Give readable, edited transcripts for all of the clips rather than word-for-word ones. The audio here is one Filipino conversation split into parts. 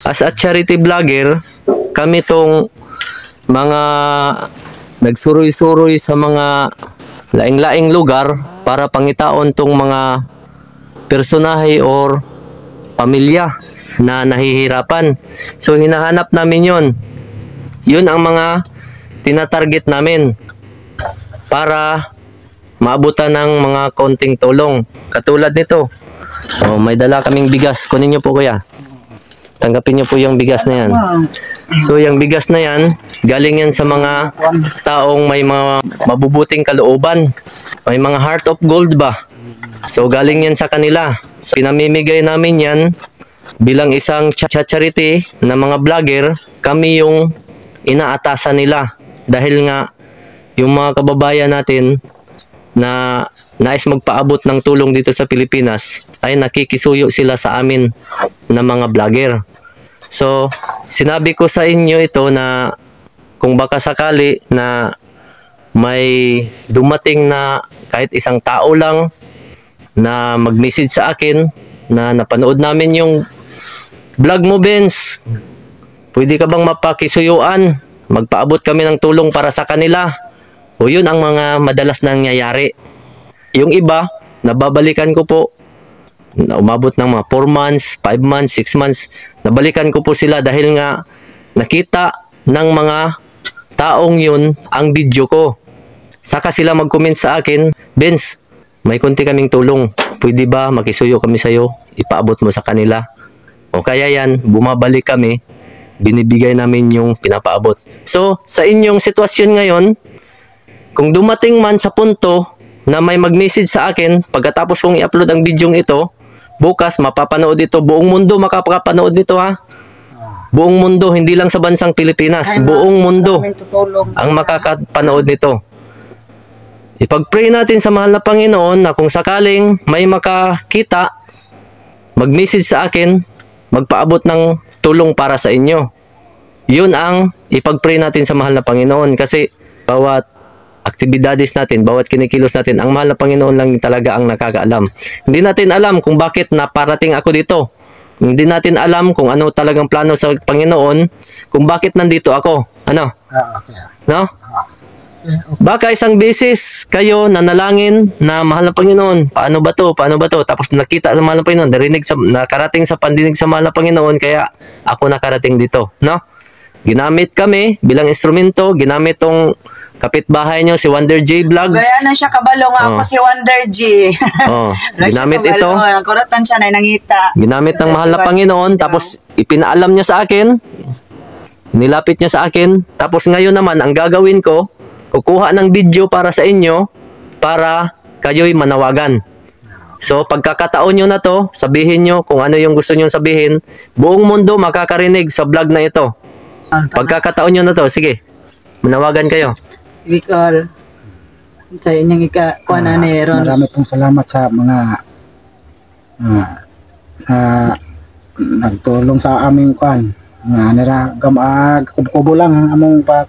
As a charity vlogger, kami tong mga nagsuroy-suroy sa mga laing-laing lugar para pangitaon tong mga personahe or pamilya na nahihirapan. So hinahanap namin yon. Yun ang mga tinatarget namin para maabutan ng mga konting tulong. Katulad nito. Oh, may dala kaming bigas. Kunin niyo po kuya. Tanggapin niyo po yung bigas na yan. So yung bigas na yan, galing yan sa mga taong may mga mabubuting kalooban. May mga heart of gold ba? So galing yan sa kanila. So pinamimigay namin yan bilang isang charity na mga vlogger. Kami yung inaatasan nila. Dahil nga yung mga kababayan natin na nais magpaabot ng tulong dito sa Pilipinas ay nakikisuyo sila sa amin na mga vlogger. So, sinabi ko sa inyo ito na kung baka sakali na may dumating na kahit isang tao lang na mag-message sa akin na napanood namin yung vlog mo, Benz. Pwede ka bang mapakisuyuan? Magpaabot kami ng tulong para sa kanila. O yun ang mga madalas nangyayari. Yung iba, nababalikan ko po, na umabot ng mga 4 months, 5 months, 6 months, nabalikan ko po sila dahil nga nakita ng mga taong yun ang video ko. Saka sila mag-comment sa akin, Benz, may konti kaming tulong. Pwede ba makisuyo kami sa'yo? Ipaabot mo sa kanila. O kaya yan, bumabalik kami, binibigay namin yung pinapaabot. So, sa inyong sitwasyon ngayon, kung dumating man sa punto na may mag-message sa akin, pagkatapos kong i-upload ang video ito, bukas mapapanood ito, buong mundo makapanood nito ha. Buong mundo, hindi lang sa bansang Pilipinas, buong mundo ang makakapanood nito. Ipag-pray natin sa mahal na Panginoon na kung sakaling may makakita, mag-message sa akin, magpaabot ng tulong para sa inyo. Yun ang ipag-pray natin sa mahal na Panginoon kasi bawat aktibidades natin, bawat kinikilos natin, ang mahal na Panginoon lang talaga ang nakakaalam. Hindi natin alam kung bakit naparating ako dito. Hindi natin alam kung ano talagang plano sa Panginoon, kung bakit nandito ako. Ano? No? Baka isang beses kayo nanalangin na mahal na Panginoon, paano ba to? Paano ba to? Tapos nakita sa mahal na Panginoon, nakarating sa pandinig sa mahal na Panginoon, kaya ako nakarating dito. No? Ginamit kami bilang instrumento, ginamit tong kapitbahay nyo, si Wonder J Vlogs. Kaya na siya kabalo nga ako si Wonder J. Ginamit ito. Kuratan siya na nangita. Ginamit ng mahal na Panginoon, tapos ipinaalam niya sa akin, nilapit niya sa akin, tapos ngayon naman, ang gagawin ko, kukuha ng video para sa inyo, para kayo'y manawagan. So, pagkakataon nyo na to, sabihin nyo kung ano yung gusto nyo sabihin, buong mundo makakarinig sa vlog na ito. Pagkakataon nyo na to, sige, manawagan kayo. Bicol. Sa inyong ikakuha na ni Ron. Marami pong salamat sa mga nagtulong sa aming kuan. Nira kubo lang ang among kuan.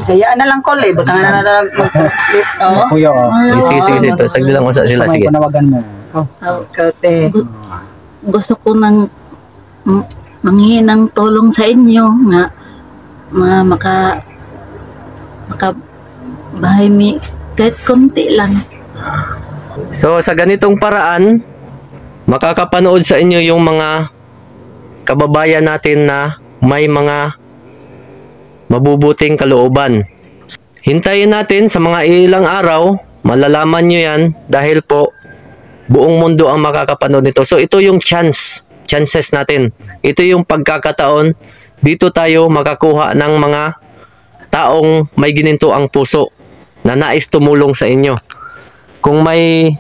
Saya na lang kol butang na natarag mag-translate. Kuya. Sige. Sagdi lang usa sila, sige. Panawagan mo. Kate. Gusto ko nang manghingi ng tulong sa inyo nga makabahay mi kahit konti lang. So, sa ganitong paraan, makakapanood sa inyo yung mga kababayan natin na may mga mabubuting kalooban. Hintayin natin sa mga ilang araw, malalaman nyo yan dahil po buong mundo ang makakapanood nito. So, ito yung chances natin. Ito yung pagkakataon, dito tayo makakuha ng mga taong may gininto ang puso na nais tumulong sa inyo. Kung may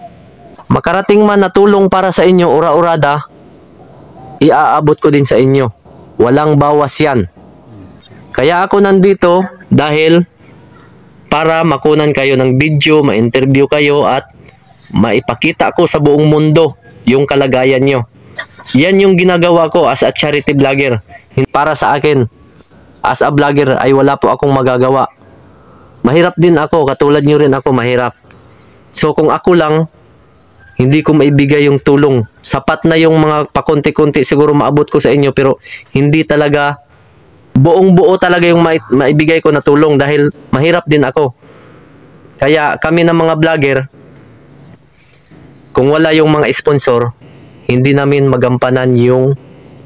makarating man na tulong para sa inyo, ura-urada, iaabot ko din sa inyo. Walang bawas yan. Kaya ako nandito dahil para makunan kayo ng video, ma-interview kayo at maipakita ko sa buong mundo yung kalagayan nyo. Yan yung ginagawa ko as a charity vlogger. Para sa akin, as a vlogger ay wala po akong magagawa. Mahirap din ako, katulad nyo rin ako mahirap. So kung ako lang, hindi ko maibigay yung tulong. Sapat na yung mga pakunti-kunti siguro maabot ko sa inyo, pero hindi talaga buong-buo talaga yung maibigay ko na tulong dahil mahirap din ako. Kaya kami ng mga vlogger, kung wala yung mga sponsor, hindi namin magampanan yung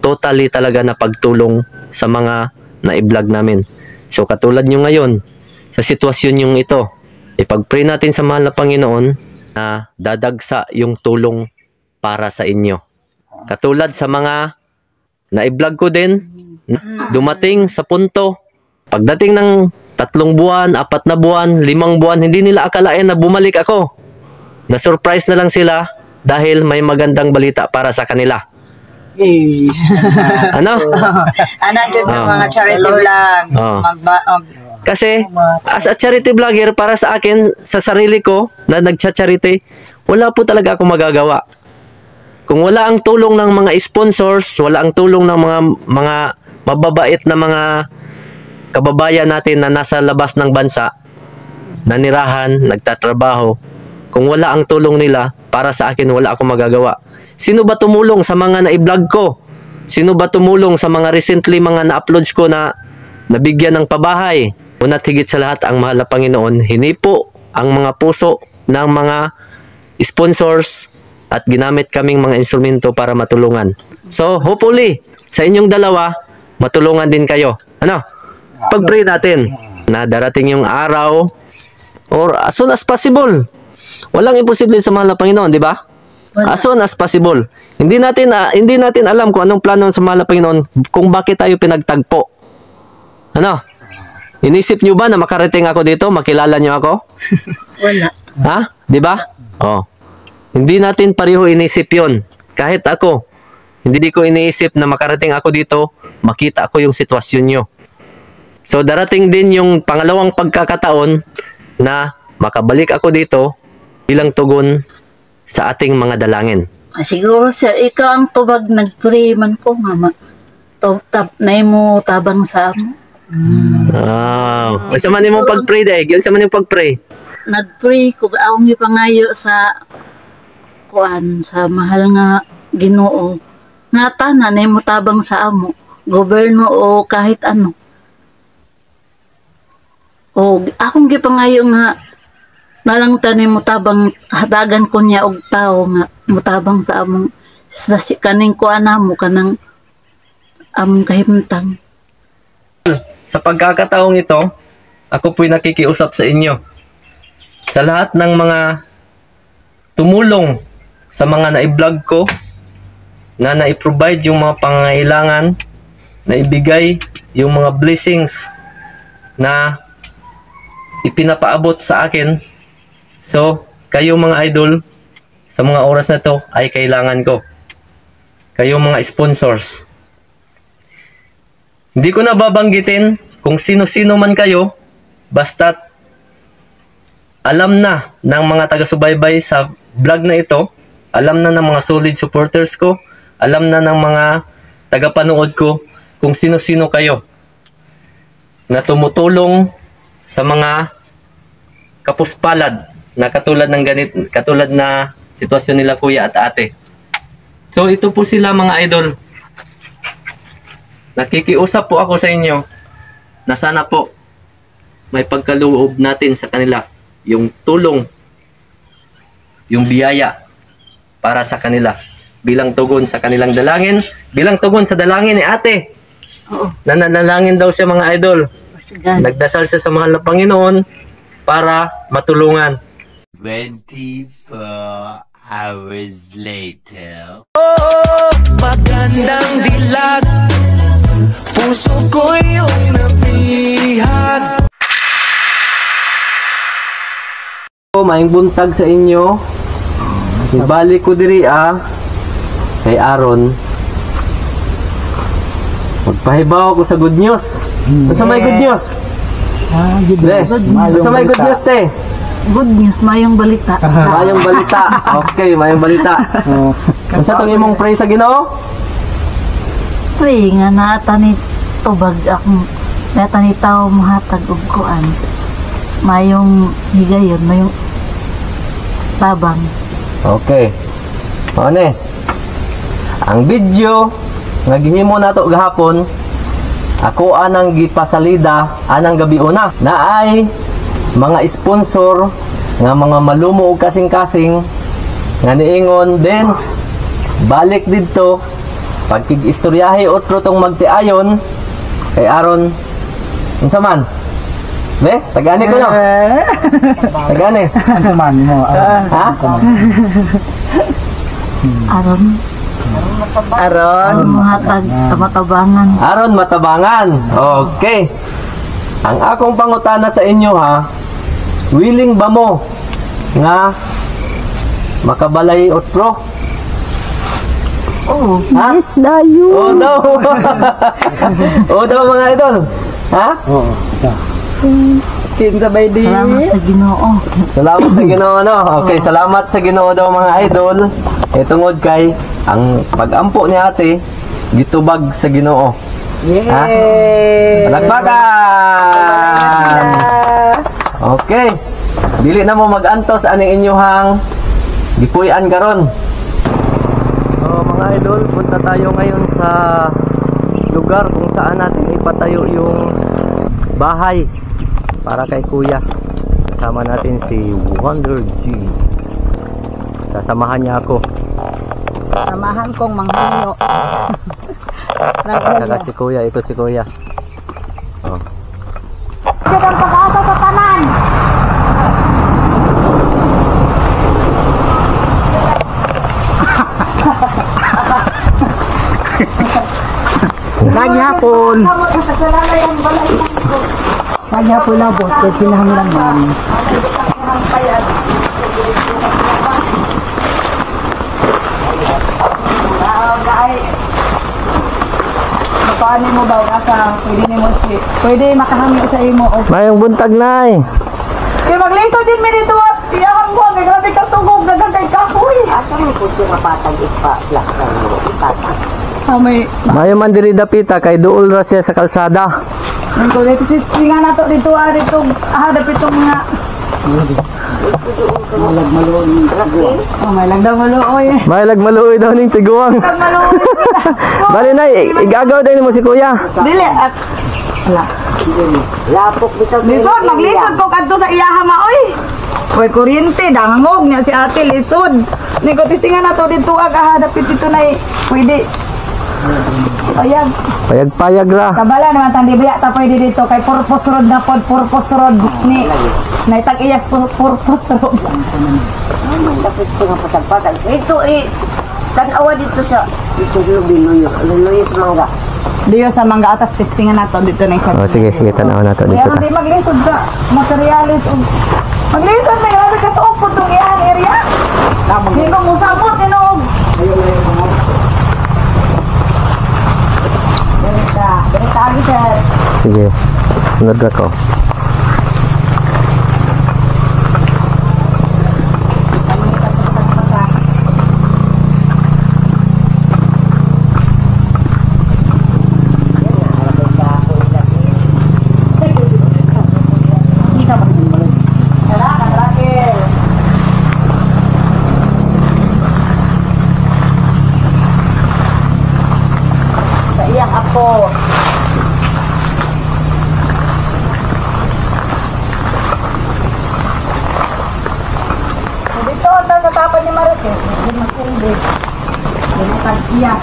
totally talaga na pagtulong sa mga na-vlog namin. So katulad nyo ngayon, sa sitwasyon yung ito, ipag-pray natin sa mahal na Panginoon na dadagsa yung tulong para sa inyo. Katulad sa mga na-vlog ko din, dumating sa punto, pagdating ng 3 buwan, 4 na buwan, 5 buwan, hindi nila akalain na bumalik ako. Na-surprise na lang sila dahil may magandang balita para sa kanila. Yes. Ano? Dyan ng mga charity vlog. Oh. Kasi, as a charity vlogger, para sa akin, sa sarili ko, na nagcha-charity, wala po talaga akong magagawa. Kung wala ang tulong ng mga sponsors, wala ang tulong ng mga mababait na mga kababayan natin na nasa labas ng bansa, nanirahan, nagtatrabaho, kung wala ang tulong nila, para sa akin, wala akong magagawa. Sino ba tumulong sa mga na-vlog ko? Sino ba tumulong sa mga recently mga na-uploads ko na nabigyan ng pabahay? Una't higit sa lahat, ang mahal na Panginoon, hinipo ang mga puso ng mga sponsors at ginamit kaming mga instrumento para matulungan. So, hopefully, sa inyong dalawa, matulungan din kayo. Ano? Pag-pray natin na darating yung araw or as soon as possible. Walang imposible sa mahal na Panginoon, di ba? As soon as possible. Hindi natin alam kung anong plano sa mahal na Panginoon kung bakit tayo pinagtagpo. Ano? Inisip nyo ba na makarating ako dito? Makilala nyo ako? Wala. Ha? Di ba? Oh. Hindi natin pareho inisip yon. Kahit ako, hindi ko iniisip na makarating ako dito, makita ko yung sitwasyon nyo. So, darating din yung pangalawang pagkakataon na makabalik ako dito bilang tugon sa ating mga dalangin. Siguro sir, ikaw ang tubag nag-pray man ko, mama. Na mo tabang sa amo. Wow. Sa man yung pag-pray dahil. Yan sa man yung pag-pray. Nag-pray ko akong ipangayo sa sa mahal nga Ginoo. Nga tanan na mo tabang sa amo. Gobyerno o kahit ano. O akong gipangayo nga nalang tanim mo tabang hatagan ko niya og tao nga mutabang sa among sa kaning kuana mo kanang among kahimtang. Sa pagkakataong ito, ako po'y nakikiusap sa inyo. Sa lahat ng mga tumulong sa mga na-vlog ko, na na-provide yung mga pangangailangan, na ibigay yung mga blessings na ipinapaabot sa akin. So, kayo mga idol, sa mga oras na to ay kailangan ko. Kayo mga sponsors. Hindi ko na babanggitin kung sino-sino man kayo, basta't alam na ng mga taga-subaybay sa vlog na ito, alam na ng mga solid supporters ko, alam na ng mga taga-panood ko kung sino-sino kayo na tumutulong sa mga kapuspalad na katulad na sitwasyon nila kuya at ate. So ito po sila mga idol. Nakikiusap po ako sa inyo na sana po may pagkaloob natin sa kanila yung tulong, yung biyaya para sa kanila bilang tugon sa kanilang dalangin, bilang tugon sa dalangin ni ate. Oo. Nananalangin daw siya mga idol. Nagdasal siya sa mahal na Panginoon para matulungan. 24 hours later. Magandang dilag, puso ko yung nabihag. Maing buntag sa inyo. Ibalik ko diri kay Aaron. Magpahibaw ko sa good news. Sa may good news. Good Be, news. sa may good news te. Good news, mayong balita. Mayong balita. Okay, mayong balita. Oh, Unsa tong imong pray sa Ginoo? Pray nga natani tubag akong natani tao muhatag og kuan. Mayong higayon, mayong tabang. Okay. O ne. Ang video nga gihimo nato gahapon, ako anang gipasalida anang gabi una na ay mga sponsor nga mga malumo og kasing-kasing nga niingon Dens balik didto pagkig-istoryahe otro tong magtiayon kay aron unsa man be tagani ko no tagani Ano man mo? ha Aron mahatag matabangan. aron matabangan. Okay. Ang akong pangutana sa inyo ha, willing ba mo nga makabalay otro? Oh, Ha? yes dayo. Oh no. Oh daw mga idol. Ha? Oo. Kinsabay di. Salamat sa Ginoo. Salamat sa Ginoo no. Okay, salamat sa Ginoo daw mga idol. Tungod kay ang pag-ampo ni ate gitubag sa Ginoo. Ha? Palakpakan! Okay. Dili na mo mag-antos aning inyuhang gipuy-an karon. So mga idol, punta tayo ngayon sa lugar kung saan natin ipatayo yung bahay para kay Kuya. Kasama natin si Wonder G. Sasamahan niya ako. Samahan kong manghinyo. Saka si Kuya, ito si Kuya. Oh. Ang pag-asa sa tanan. Naghapon. Naghapon na po. Kaya pinahanglan man. Paano mo ba nasa pwede ni mo si pwede makahangi sa imo og Mayong buntag nay. kay magliso din mi dito at iyang ko may grabe ka sugog dagang kay kahoy. Asa mo pud yung mapatag ispa laksan mo ipatag. May Mayo man diri dapita kay duol ra siya sa kalsada. nang ko dito si nga nato dito dito dapit tong nga oh may lagdaw maluoy. May lagmaluoy daw ning tiguang. Maluoy. Bali nay, igagaw din mo si Kuya. Dili at Lapok bitaw. lisod maglisod ko kadto sa iyaha maoy. Koy kuryente dangog niya si ate lisod. Ni ko tisingan nato dito dapit dito nay pwede. Ayan, Payag-payag ra. kabala naman tandi biya ta pwede dito kay purpose road na pod purpose road ni naitag iyas purpose road. Dapat ko nga patag-patag. Ito tanawa dito sa ito yung binuyo. Binuyo sa mangga. Diyo sa mga atas tisingan nato dito na isa. Oh sige, sige tanaw na to dito Kaya ta. di maglisod sa materialis ug maglisod may grabe ka sa upod tong iyang area. Di ko musabot tinog. Ganita agi sir. Sige. Sunod ra ko. Sa iyang apo. Dito ata sa tapan ni Marites, hindi masilbi. Hindi tag-iya.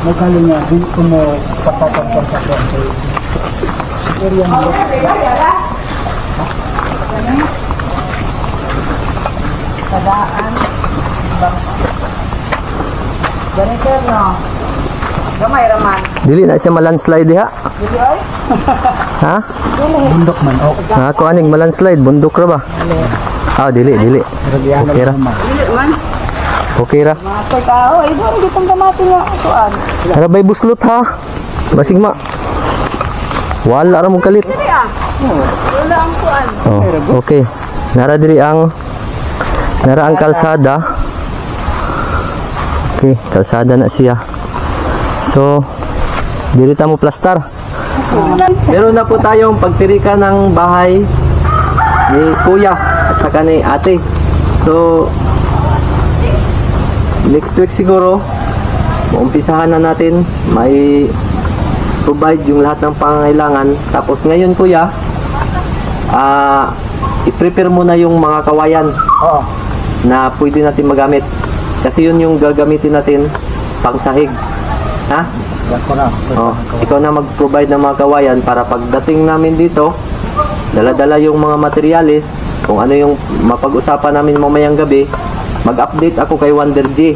Magkali niya. Dito mo patapag sa kwarto. Area mo. Sadaan. Ganito no. Gamay raman. Dili na siya malandslide diha. Dili oy. Ha? Bundok man. Oh. Ha ko aning malandslide bundok ra ba? Ah, dili. Okay ra. Dili man. Okay ra. Makoy ka oy, doon gitong gamati nga kuan. Ara bay buslot ha. Basig ma. Wala ra mo kalit. Dili ah. Wala ang kuan. Oh, okay. Nara diri ang kalsada. Okay, kalsada na siya. So, diri ta mo plastar. Meron na po tayong pagtirikan ng bahay ni Kuya at saka ni Ate. So, next week siguro, umpisahan na natin, may provide yung lahat ng pangangailangan. Tapos ngayon kuya, i-prepare muna yung mga kawayan na pwede natin magamit. Kasi yun yung gagamitin natin pang sahig. Ha? Ikaw na mag-provide ng mga kawayan para pagdating namin dito, dala-dala yung mga materialis, kung ano yung mapag-usapan namin mamayang gabi, mag-update ako kay Wonder G.